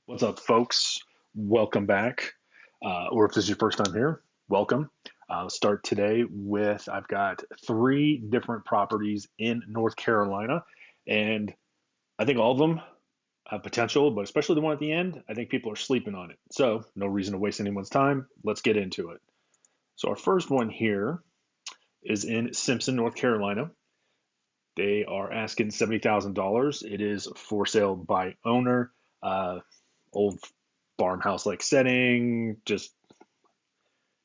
What's up, folks? Welcome back. Or if this is your first time here, welcome. I'll start today with I've got three different properties in North Carolina, and I think all of them have potential, but especially the one at the end, I think people are sleeping on it. So, no reason to waste anyone's time. Let's get into it. So, our first one here is in Simpson, North Carolina. They are asking $70,000. It is for sale by owner. Old farmhouse like setting, just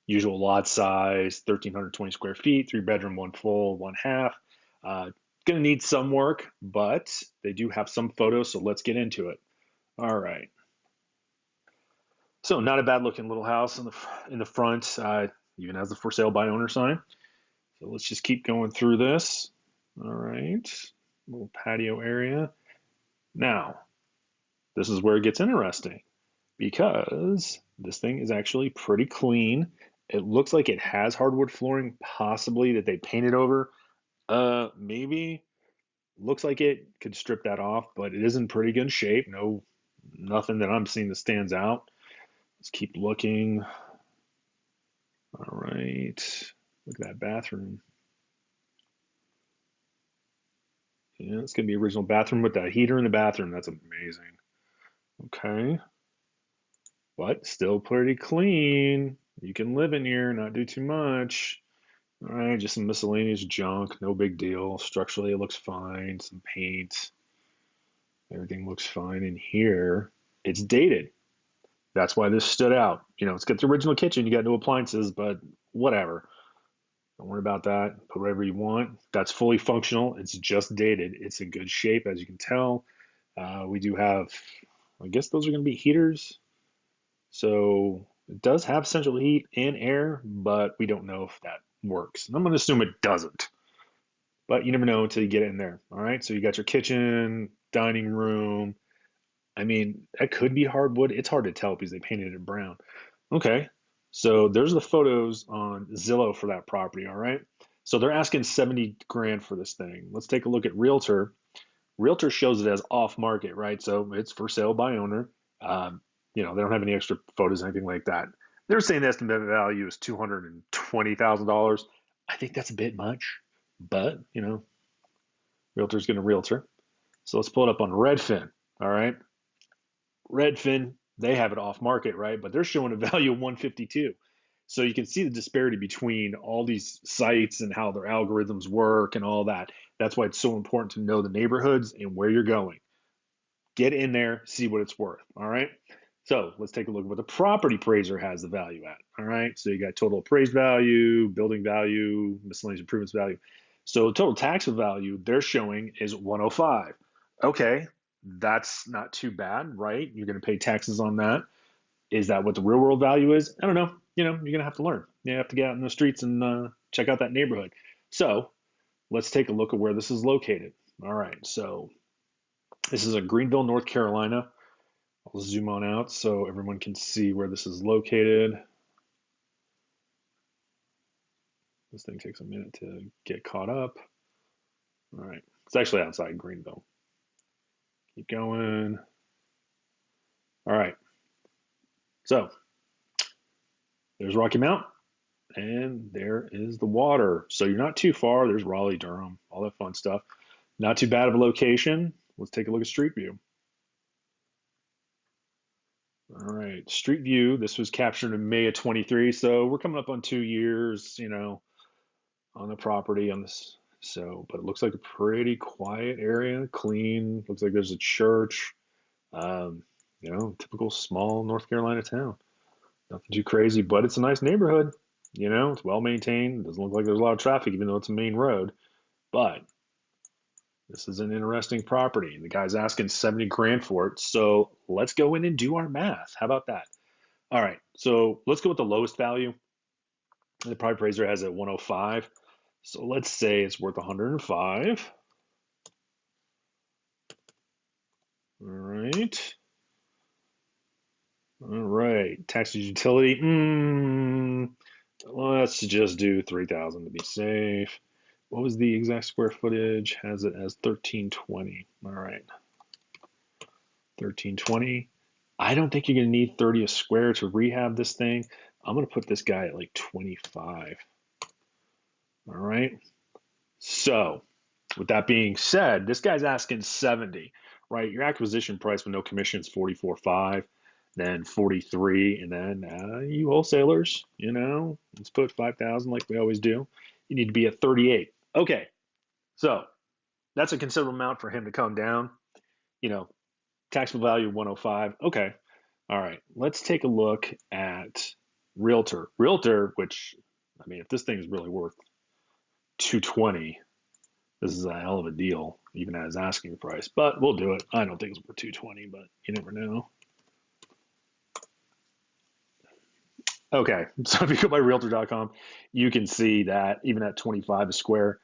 usual lot size, 1,320 square feet, three bedroom, one full, one half. Gonna need some work, but they do have some photos, so let's get into it. All right. So not a bad looking little house in the front, even has the for sale by owner sign. So let's just keep going through this. All right, little patio area. Now, this is where it gets interesting because this thing is actually pretty clean. It looks like it has hardwood flooring, possibly that they painted over. Maybe. Looks like it could strip that off, but it is in pretty good shape. Nothing that I'm seeing that stands out. Let's keep looking. All right. Look at that bathroom. Yeah, it's gonna be original bathroom with that heater in the bathroom. That's amazing. Okay. But still pretty clean. You can live in here, not do too much. All right, just some miscellaneous junk, no big deal. Structurally, it looks fine. Some paint, everything looks fine in here. It's dated. That's why this stood out. It's got the original kitchen. You got no appliances, but whatever. Don't worry about that. Put whatever you want. That's fully functional. It's just dated. It's in good shape, as you can tell. We do have, I guess those are going to be heaters. So it does have central heat and air, but we don't know if that works. And I'm going to assume it doesn't. But you never know until you get in there. All right. So you got your kitchen, dining room. I mean, that could be hardwood. It's hard to tell because they painted it brown. Okay. So there's the photos on Zillow for that property. All right. So they're asking 70 grand for this thing. Let's take a look at Realtor. Realtor shows it as off market, right? So it's for sale by owner. They don't have any extra photos, anything like that. They're saying the estimated value is $220,000. I think that's a bit much, but realtor's going to realtor. So let's pull it up on Redfin. All right, Redfin, they have it off market, right? But they're showing a value of 152. So you can see the disparity between all these sites and how their algorithms work and all that. That's why it's so important to know the neighborhoods and where you're going. Get in there, see what it's worth. All right. So let's take a look at what the property appraiser has the value at. All right. So you got total appraised value, building value, miscellaneous improvements value. So total taxable value they're showing is 105. Okay, that's not too bad, right? You're going to pay taxes on that. Is that what the real world value is? I don't know. You're going to have to learn. You have to get out in the streets and check out that neighborhood. So let's take a look at where this is located. All right. So this is a Greenville, North Carolina. I'll zoom on out so everyone can see where this is located. This thing takes a minute to get caught up. All right. It's actually outside Greenville. Keep going. All right. So there's Rocky Mount, and there is the water. So you're not too far. There's Raleigh, Durham, all that fun stuff. Not too bad of a location. Let's take a look at Street View. All right, Street View. This was captured in May of 23, so we're coming up on 2 years, on the property on this. So, but it looks like a pretty quiet area, clean. Looks like there's a church. Um, typical small North Carolina town. Nothing too crazy, but it's a nice neighborhood. It's well maintained. Doesn't look like there's a lot of traffic, even though it's a main road. But this is an interesting property. The guy's asking 70 grand for it. So let's go in and do our math. How about that? All right. So let's go with the lowest value. The property appraiser has it at 105. So let's say it's worth 105. All right. All right. Taxes utility. Let's just do 3,000 to be safe. What was the exact square footage? Has it as 1320. All right. 1320. I don't think you're going to need 30 a square to rehab this thing. I'm going to put this guy at like 25. All right. So, with that being said, this guy's asking 70, right? Your acquisition price with no commission is 44.5, then 43, and then you wholesalers, let's put 5,000 like we always do. You need to be at 38. Okay. So, that's a considerable amount for him to come down. You know, taxable value 105. Okay. All right. Let's take a look at Realtor. Realtor, which I mean, if this thing is really worth 220, this is a hell of a deal, even at his asking price. But we'll do it. I don't think it's worth 220, but you never know. Okay, so if you go by Realtor.com, you can see that even at 25 a square,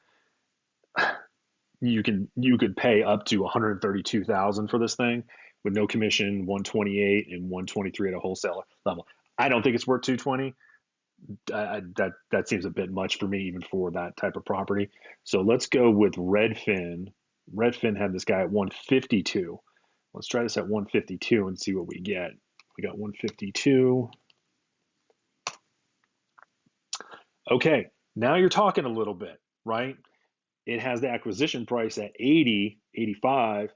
you could pay up to 132,000 for this thing with no commission, 128 and 123 at a wholesale level. I don't think it's worth 220. That seems a bit much for me, even for that type of property. So let's go with Redfin. Redfin had this guy at 152. Let's try this at 152 and see what we get. We got 152. Okay, now you're talking a little bit, right? It has the acquisition price at 80, 85,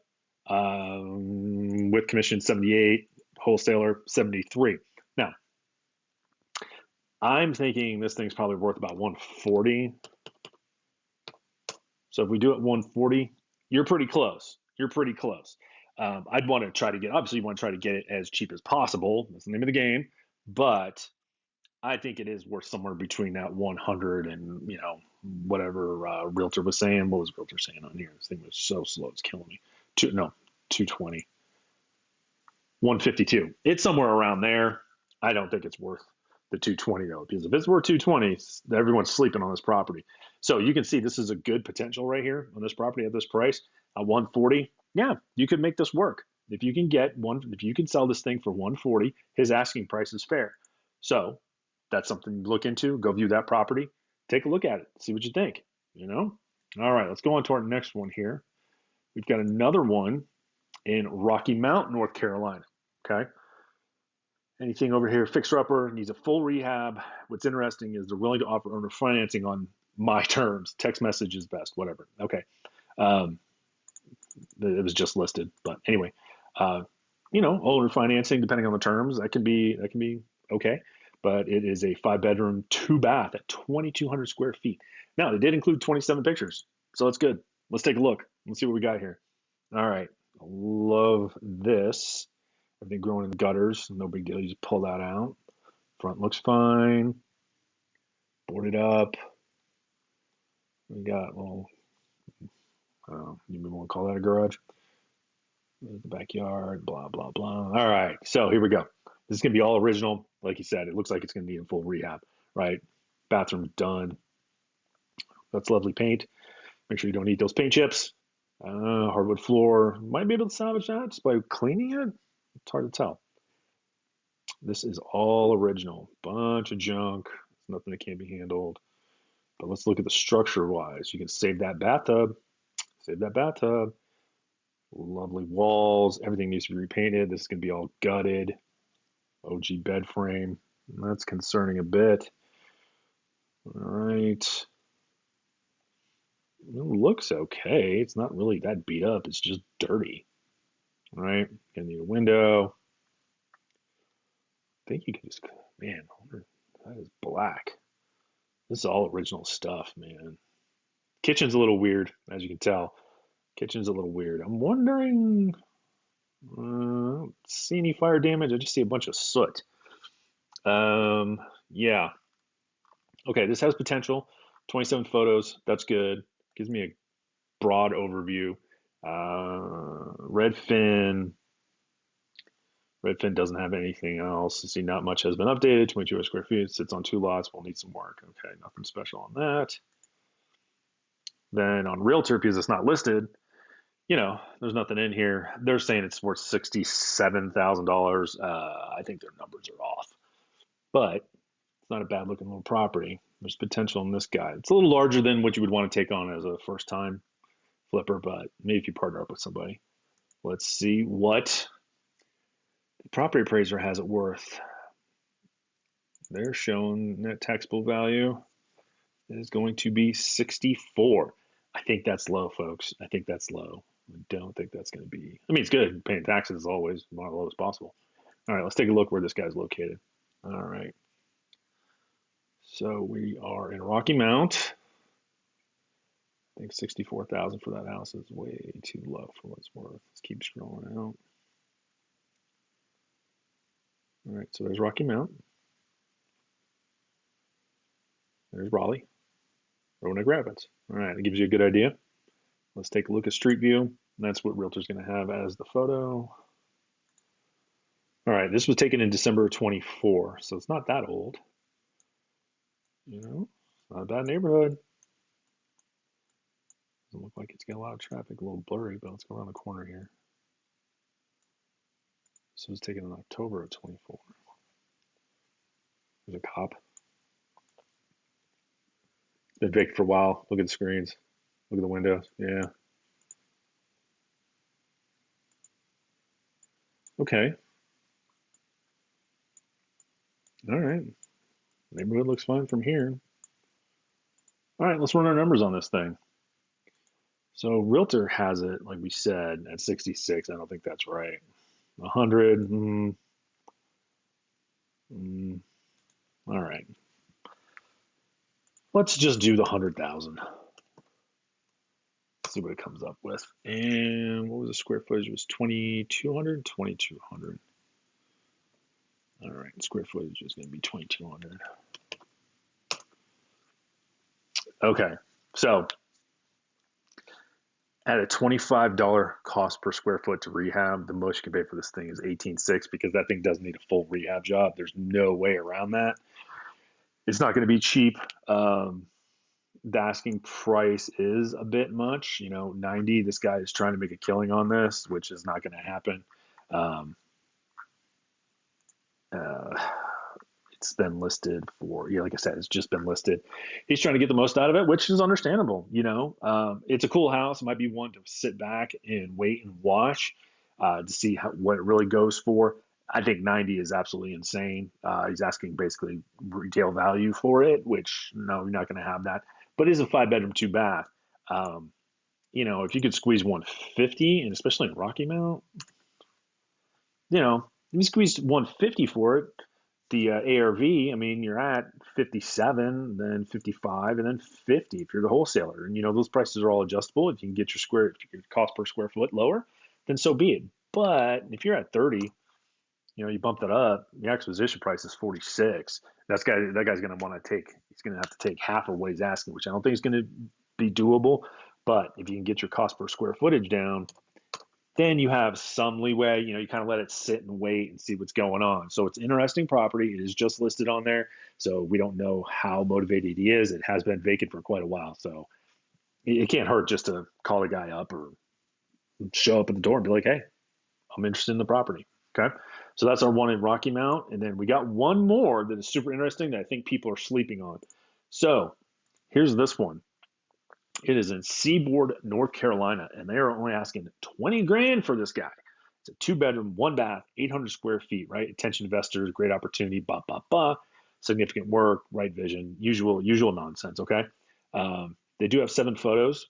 with commission 78, wholesaler 73. Now, I'm thinking this thing's probably worth about 140. So if we do it 140, you're pretty close. You're pretty close. I'd want to try to get, obviously, you want to try to get it as cheap as possible. That's the name of the game. But I think it is worth somewhere between that 100 and, whatever Realtor was saying. What was Realtor saying on here? This thing was so slow. It's killing me. 220. 152. It's somewhere around there. I don't think it's worth the 220 though, because if it's worth 220, everyone's sleeping on this property. So you can see this is a good potential right here on this property at this price at 140. Yeah, you could make this work. If you can sell this thing for 140, his asking price is fair. So that's something to look into. Go view that property, take a look at it, see what you think. All right, let's go on to our next one here. We've got another one in Rocky Mount, North Carolina. Okay. Anything over here, fixer upper, needs a full rehab. What's interesting is they're willing to offer owner financing on my terms. Text message is best, whatever. Okay. Um, it was just listed, but anyway, owner financing, depending on the terms, that can be okay. But it is a 5-bedroom, 2-bath at 2,200 square feet. Now, they did include 27 pictures, so that's good. Let's take a look. Let's see what we got here. All right. I love this. Everything growing in the gutters. No big deal. You just pull that out. Front looks fine. Boarded up. We got, well, you maybe want to call that a garage. The backyard, blah, blah, blah. All right. So here we go. This is going to be all original. Like you said, it looks like it's going to be in full rehab, right? Bathroom done. That's lovely paint. Make sure you don't eat those paint chips. Hardwood floor. Might be able to salvage that just by cleaning it. It's hard to tell. This is all original. Bunch of junk. It's nothing that can't be handled. But let's look at the structure wise. You can save that bathtub. Save that bathtub. Lovely walls. Everything needs to be repainted. This is going to be all gutted. OG bed frame. That's concerning a bit. All right. It looks okay. It's not really that beat up. It's just dirty. All right. Gonna need a window. I think you can just, man, that is black. This is all original stuff, man. Kitchen's a little weird, as you can tell. Kitchen's a little weird. I'm wondering, I don't see any fire damage. I just see a bunch of soot. Yeah. Okay, this has potential. 27 photos. That's good. Gives me a broad overview. Redfin. Redfin doesn't have anything else. See, not much has been updated. 22 square feet. Sits on 2 lots. Will need some work. Okay, nothing special on that. Then on Realtor, because it's not listed, there's nothing in here. They're saying it's worth $67,000. I think their numbers are off, but it's not a bad looking little property. There's potential in this guy. It's a little larger than what you would want to take on as a first time flipper, but maybe if you partner up with somebody. Let's see what The property appraiser has it worth. They're showing net taxable value is going to be 64. I think that's low, folks. I think that's low. I don't think that's going to be. I mean, it's good. Paying taxes is always as low as possible. All right, let's take a look where this guy's located. All right. So we are in Rocky Mount. I think 64,000 for that house is way too low for what it's worth. Let's keep scrolling out. All right, so there's Rocky Mount. There's Raleigh, Roanoke Rapids. All right, that gives you a good idea. Let's take a look at Street View. That's what Realtor's going to have as the photo. All right, this was taken in December of 24, so it's not that old. You know, not a bad neighborhood. Doesn't look like it's got a lot of traffic, a little blurry, but let's go around the corner here. This was taken in October of 24. There's a cop. It's been vacant for a while. Look at the screens. Look at the windows. Yeah. Okay. All right. Neighborhood looks fine from here. All right, let's run our numbers on this thing. So Realtor has it, like we said, at 66. I don't think that's right. 100. All right. Let's just do the 100,000. See what it comes up with. And what was the square footage? It was 2,200? 2,200. All right, square footage is going to be 2,200. Okay, so at a $25 cost per square foot to rehab, the most you can pay for this thing is 18.6 because that thing doesn't need a full rehab job. There's no way around that. It's not going to be cheap. The asking price is a bit much. 90. This guy is trying to make a killing on this, which is not going to happen. Um, uh, it's been listed for, like I said, it's just been listed. He's trying to get the most out of it, which is understandable. It's a cool house. It might be one to sit back and wait and watch to see what it really goes for. I think 90 is absolutely insane. He's asking basically retail value for it, which no, you're not going to have that. But it is a 5 bedroom, 2 bath. If you could squeeze 150, and especially in Rocky Mount, if you squeeze 150 for it, the ARV, I mean, you're at 57, then 55, and then 50 if you're the wholesaler. And those prices are all adjustable. If you can get your cost per square foot lower, then so be it. But if you're at 30, you bump that up. The acquisition price is 46. That guy's going to want to take. He's going to have to take half of what he's asking, which I don't think is going to be doable. But if you can get your cost per square footage down, then you have some leeway. You kind of let it sit and wait and see what's going on. So it's interesting property. It is just listed on there. So we don't know how motivated he is. It has been vacant for quite a while. So it can't hurt just to call the guy up or show up at the door and be like, hey, I'm interested in the property. Okay. So that's our one in Rocky Mount. And then we got one more that is super interesting that I think people are sleeping on. So here's this one. It is in Seaboard, North Carolina, and they are only asking 20 grand for this guy. It's a 2 bedroom, 1 bath, 800 square feet, right? Attention investors, great opportunity, blah, blah, blah. Significant work, right vision, usual nonsense, okay? They do have 7 photos.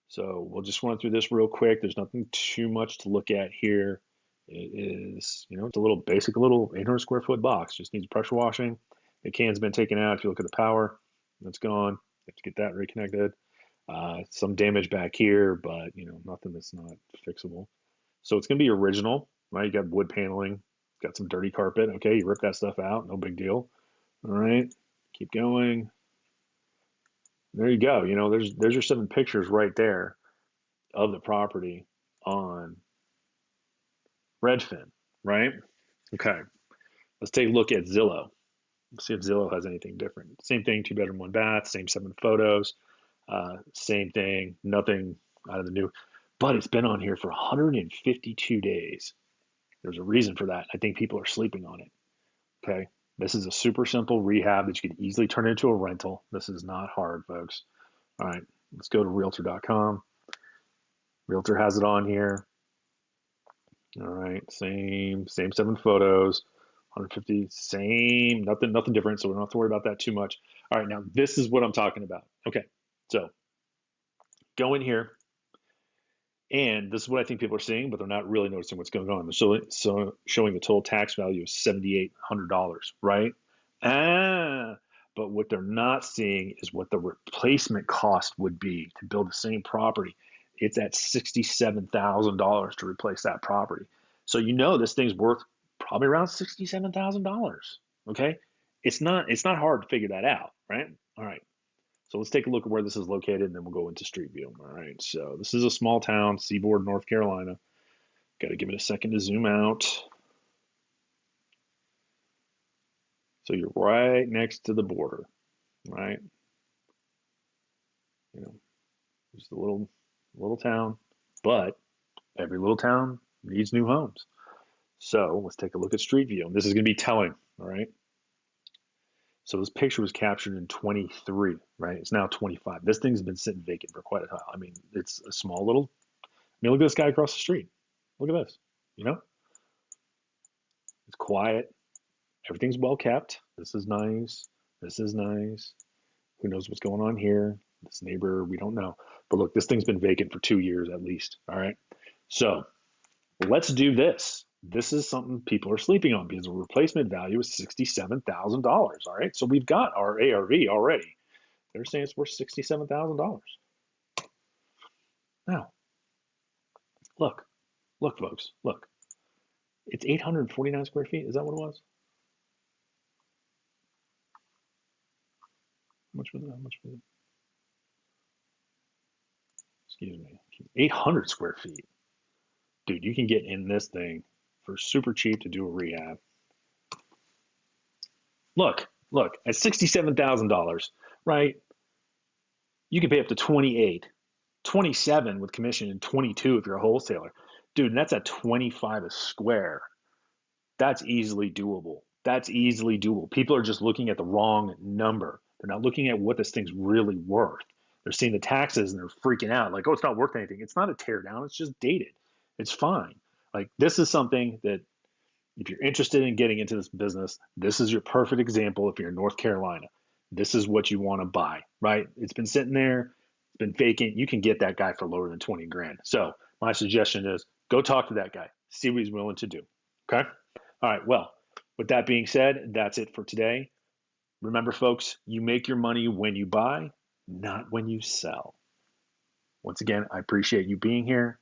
So we'll just run through this real quick. There's nothing too much to look at here. It is, it's a little basic, little 800 square foot box. Just needs pressure washing. The can's been taken out. If you look at the power, that's gone. You have to get that reconnected. Some damage back here, but nothing that's not fixable. So it's gonna be original, right? You got wood paneling, got some dirty carpet. Okay, you rip that stuff out, no big deal. All right, keep going. There you go. There's your 7 pictures right there of the property on Redfin, right? Okay, let's take a look at Zillow. Let's see if Zillow has anything different. Same thing, 2 bedroom, 1 bath, same 7 photos, same thing, nothing out of the new. But it's been on here for 152 days. There's a reason for that. I think people are sleeping on it. Okay, this is a super simple rehab that you could easily turn into a rental. This is not hard, folks. All right, let's go to Realtor.com. Realtor has it on here. All right, same 7 photos, 150, same, nothing different. So we don't have to worry about that too much. All right, now this is what I'm talking about. Okay, so go in here, and this is what I think people are seeing, but they're not really noticing what's going on. They're showing the total tax value of $7,800, right? Ah, but what they're not seeing is what the replacement cost would be to build the same property. It's at $67,000 to replace that property. So you know this thing's worth probably around $67,000. Okay, it's not hard to figure that out, right? All right. So let's take a look at where this is located, and then we'll go into Street View. All right, so this is a small town, Seaboard, North Carolina. Got to give it a second to zoom out. So you're right next to the border, right? You know, just a little town, but every little town needs new homes. So let's take a look at Street View, and this is going to be telling. All right. So this picture was captured in 23, right? It's now 25. This thing's been sitting vacant for quite a while. I mean, it's a small little. I mean, look at this guy across the street. Look at this. You know, it's quiet. Everything's well kept. This is nice. This is nice. Who knows what's going on here? This neighbor, we don't know. But look, this thing's been vacant for 2 years at least. All right. So let's do this. This is something people are sleeping on because the replacement value is $67,000. All right. So we've got our ARV already. They're saying it's worth $67,000. Now, look, folks, look. It's 849 square feet. Is that what it was? How much was it? How much was it? Excuse me. 800 square feet. Dude, you can get in this thing for super cheap to do a rehab. Look, at $67,000, right? You can pay up to 28, 27 with commission, and 22 if you're a wholesaler. Dude, and that's at 25 a square. That's easily doable. That's easily doable. People are just looking at the wrong number. They're not looking at what this thing's really worth. They're seeing the taxes and they're freaking out like, oh, it's not worth anything. It's not a tear down. It's just dated. It's fine. Like, this is something that if you're interested in getting into this business, this is your perfect example. If you're in North Carolina, this is what you want to buy, right? It's been sitting there, it's been vacant. You can get that guy for lower than 20 grand. So my suggestion is go talk to that guy, see what he's willing to do. Okay. All right. Well, with that being said, that's it for today. Remember, folks, you make your money when you buy, not when you sell. Once again, I appreciate you being here.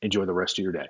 Enjoy the rest of your day.